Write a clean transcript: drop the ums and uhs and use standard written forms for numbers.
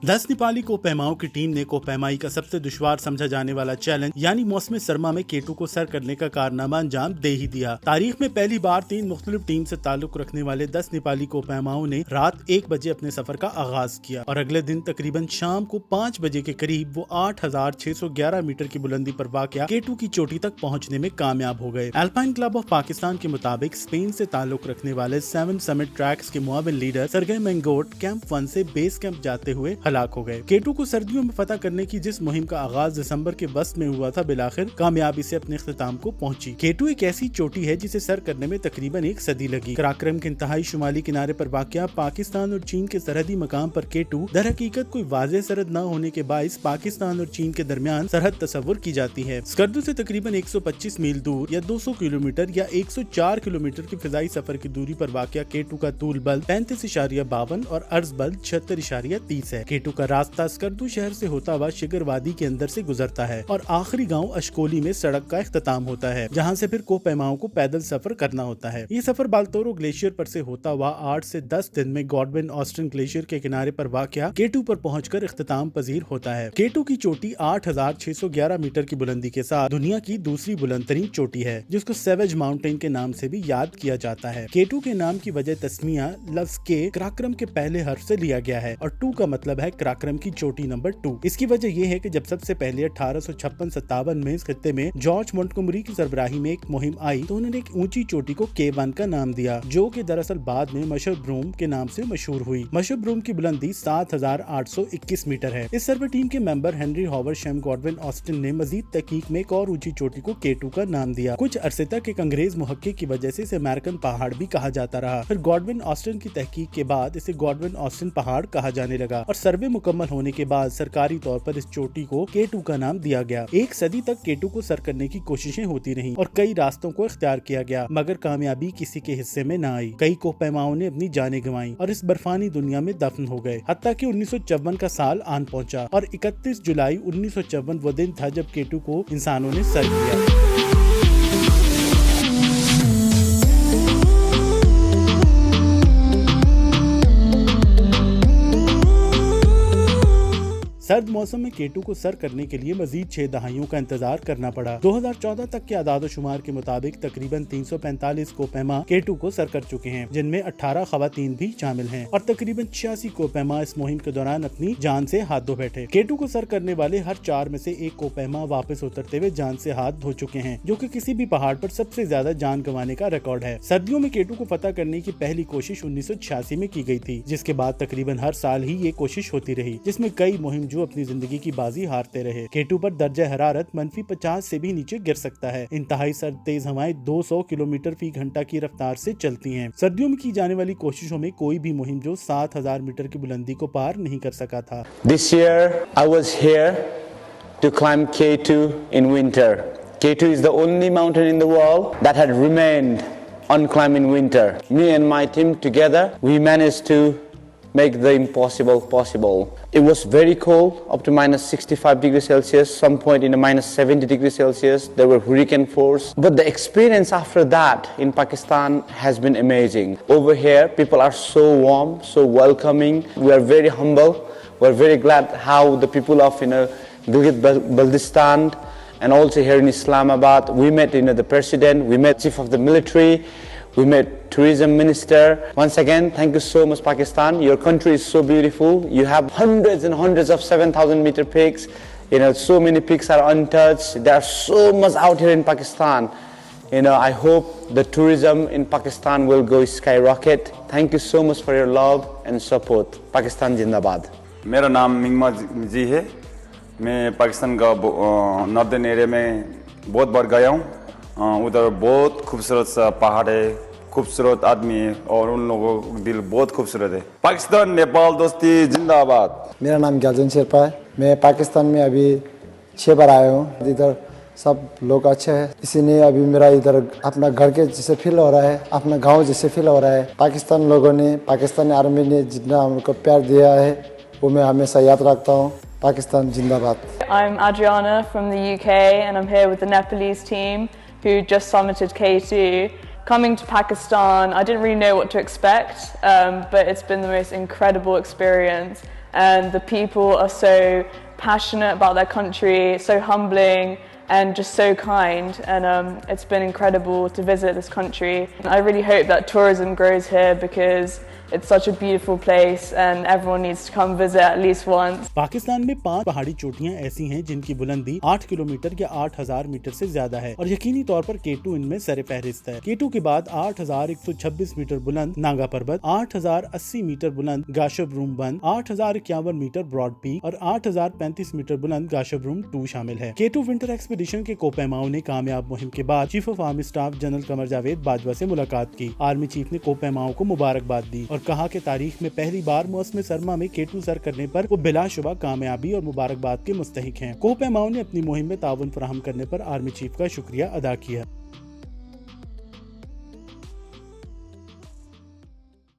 10 नेपाली कोपैमाओं की टीम ने कोपैमाई का सबसे दुश्वार समझा जाने वाला चैलेंज यानी मौसम सरमा में K2 को सर करने का कारनामा अंजाम दे ही दिया। तारीख में पहली बार 3 मुख्तलिफ टीम से ताल्लुक रखने वाले 10 नेपाली कोपैमाओं ने रात 1 बजे अपने सफर का आगाज किया और अगले दिन तकरीबन शाम को 5 बजे के करीब वो 8,611 मीटर की बुलंदी पर वाक़या K2 की चोटी तक पहुँचने में कामयाब हो गए। अल्पाइन क्लब ऑफ पाकिस्तान के मुताबिक स्पेन से ताल्लुक रखने वाले 7 समिट ट्रैक्स के मुआविन लीडर सरगई मेंगोट कैंप 1 से बेस कैंप जाते हुए हलाक हो गए। K2 को सर्दियों में फतह करने की जिस मुहिम का आगाज दिसंबर के वस्त में हुआ था, बिलाखिर कामयाबी से अपने इख्तिताम को पहुंची। K2 एक ऐसी चोटी है जिसे सर करने में तकरीबन 1 सदी लगी। कराक्रम के इंतहाई शुमाली किनारे पर वाक़या पाकिस्तान और चीन के सरहदी मकाम पर K2 दर हकीकत कोई वाज़ेह सरहद न होने के बाइस पाकिस्तान और चीन के दरमियान सरहद तस्वुर की जाती है। स्कर्दू से तकरीबन 125 मील दूर या 200 किलोमीटर या 104 किलोमीटर की फिजाई सफर की दूरी पर वाक़या K2 का तूल बल 35.52 और अर्ज बल 76.30 है। K2 का रास्ता स्कर्दू शहर से होता हुआ शिगर वादी के अंदर से गुजरता है और आखिरी गांव अशकोली में सड़क का इख्तिताम होता है, जहां से फिर कोपैमाओं को पैदल सफर करना होता है। ये सफर बाल्तोरो ग्लेशियर पर से होता हुआ 8 से 10 दिन में गॉडविन ऑस्टिन ग्लेशियर के किनारे पर वाक़या K2 पर पहुंचकर इख्तिताम पजीर होता है। K2 की चोटी 8,611 मीटर की बुलंदी के साथ दुनिया की दूसरी बुलंदतरीन चोटी है, जिसको सेवेज माउंटेन के नाम से भी याद किया जाता है। K2 के नाम की वजह तस्मिया लफ्ज के कराक्रम के पहले हर्फ से लिया गया है और 2 का मतलब है कराक्रम की चोटी नंबर 2। इसकी वजह यह है कि जब सबसे पहले 1856-57 में इस खित्ते में जॉर्ज मोंटगोमरी की सरबराही में एक मुहिम आई तो उन्होंने एक ऊंची चोटी को K1 का नाम दिया, जो कि दरअसल बाद में मशहब्रूम के नाम से मशहूर हुई। मशहब्रूम की बुलंदी 7,821 मीटर है। इस सर्वे टीम के member Henry Haversham Godwin Austen ने मजीद तहकीक में एक और ऊंची चोटी को K2 का नाम दिया। कुछ अरसे तक एक अंग्रेज मुहक्किक की वजह से इसे अमेरिकन पहाड़ भी कहा जाता रहा। फिर गॉडविन ऑस्टिन की तहकीक के बाद इसे गॉडविन ऑस्टिन पहाड़ कहा जाने लगा और सर्वे मुकम्मल होने के बाद सरकारी तौर पर इस चोटी को K2 का नाम दिया गया। 1 सदी तक K2 को सर करने की कोशिशें होती रहीं और कई रास्तों को इख्तियार किया गया, मगर कामयाबी किसी के हिस्से में न आई। कई कोपैमाओं ने अपनी जानें गंवाई और इस बर्फानी दुनिया में दफन हो गए, हत्ता कि 1954 का साल आन पहुंचा और 31 जुलाई 1954 वो दिन था जब K2 को इंसानों ने सर किया। सर्द मौसम में K2 को सर करने के लिए मजीद 6 दहाइयों का इंतजार करना पड़ा। 2014 तक के आदाद शुमार के मुताबिक तकरीबन 345 कोपैमा K2 को सर कर चुके हैं, जिनमें 18 खवातीन भी शामिल हैं और तकरीबन 86 कोपैमा इस मुहिम के दौरान अपनी जान से हाथ धो बैठे। K2 को सर करने वाले हर 4 में से 1 कोपैमा वापस उतरते हुए जान से हाथ धो चुके हैं, जो कि किसी भी पहाड़ पर सबसे ज्यादा जान गंवाने का रिकॉर्ड है। सर्दियों में K2 को फतह करने की पहली कोशिश 1986 में की गई थी, जिसके बाद तकरीबन हर साल ही ये कोशिश होती रही, जिसमें कई मुहिम अपनी जिंदगी की बाजी हारते रहे। K2 पर दर्जा हरारत -50 से भी नीचे गिर सकता है। इंतहाई सर्द तेज हवाएं 200 किलोमीटर फी घंटा की रफ्तार से चलती हैं। सर्दियों में की जाने वाली कोशिशों में कोई भी मुहिम जो 7,000 मीटर की बुलंदी को पार नहीं कर सका था। This year I was here to climb K2 in winter. K2 is the only mountain in the world that had remained unclimbed in winter. Me and my team together, we managed to make the impossible possible. It was very cold, up to -65 degrees Celsius, some point in a -70 degrees Celsius. There were hurricane force. But the experience after that in Pakistan has been amazing. Over here, people are so warm, so welcoming. We are very humble. We are very glad how the people of Gilgit-Baltistan and also here in Islamabad, we met the president, we met chief of the military, we met tourism minister. Once again, thank you so much Pakistan. Your country is so beautiful. You have hundreds and hundreds of 7,000 meter peaks. So many peaks are untouched. There are so much out here in Pakistan. I hope the tourism in Pakistan will go skyrocket. Thank you so much for your love and support. Pakistan Zindabad. मेरा नाम मिंगमा जी है। मैं पाकिस्तान का northern area में बहुत बार गया हूँ। उधर बहुत खूबसूरत सा पहाड़ है, खूबसूरत आदमी है और उन लोगों का दिल बहुत खूबसूरत है। पाकिस्तान नेपाल दोस्ती जिंदाबाद। मेरा नाम ग्यालजन शेरपा है। मैं पाकिस्तान में अभी 6 बार आया हूँ। इधर सब लोग अच्छे हैं। इसीलिए अभी मेरा इधर अपना घर के जैसे फील हो रहा है, अपना गांव जैसे फील हो रहा है। पाकिस्तान लोगों ने, पाकिस्तानी आर्मी ने जितना हमको प्यार दिया है वो मैं हमेशा याद रखता हूँ। पाकिस्तान जिंदाबाद। I'm Adriana from the UK and I'm here with the Nepalese team who just summited K2. Coming to Pakistan, I didn't really know what to expect, but it's been the most incredible experience, and the people are so passionate about their country, so humbling and just so kind, and it's been incredible to visit this country. I really hope that tourism grows here because it's such a beautiful place and everyone needs to come visit at least once. Pakistan में 5 पहाड़ी चोटियां ऐसी हैं जिनकी बुलंदी 8 kilometre या 8000 metre से ज्यादा है और यकीनी तौर पर K2 इनमें सरे फहरिस्त है। K2 के बाद 8126 मीटर बुलंद नागा पर्वत, 8080 मीटर बुलंद गाशोबरूम 1, 8051 मीटर ब्रॉड पीक और 8035 मीटर बुलंद गाशोबरूम 2 शामिल है। K2 विंटर एक्सपीडिशन के कोपैमाओं ने कामयाब मुहिम के बाद chief of army staff general Qamar Javed Bajwa से मुलाकात की। आर्मी चीफ ने कोपैमाओं को मुबारकबाद दी और कहा कि तारीख में पहली बार मौसम सरमा में K2 सर करने पर वो बिलाशुबा कामयाबी और मुबारकबाद के मुस्तहिक हैं। कोपैमाओं ने अपनी मुहिम में ताउन फराहम करने पर आर्मी चीफ का शुक्रिया अदा किया।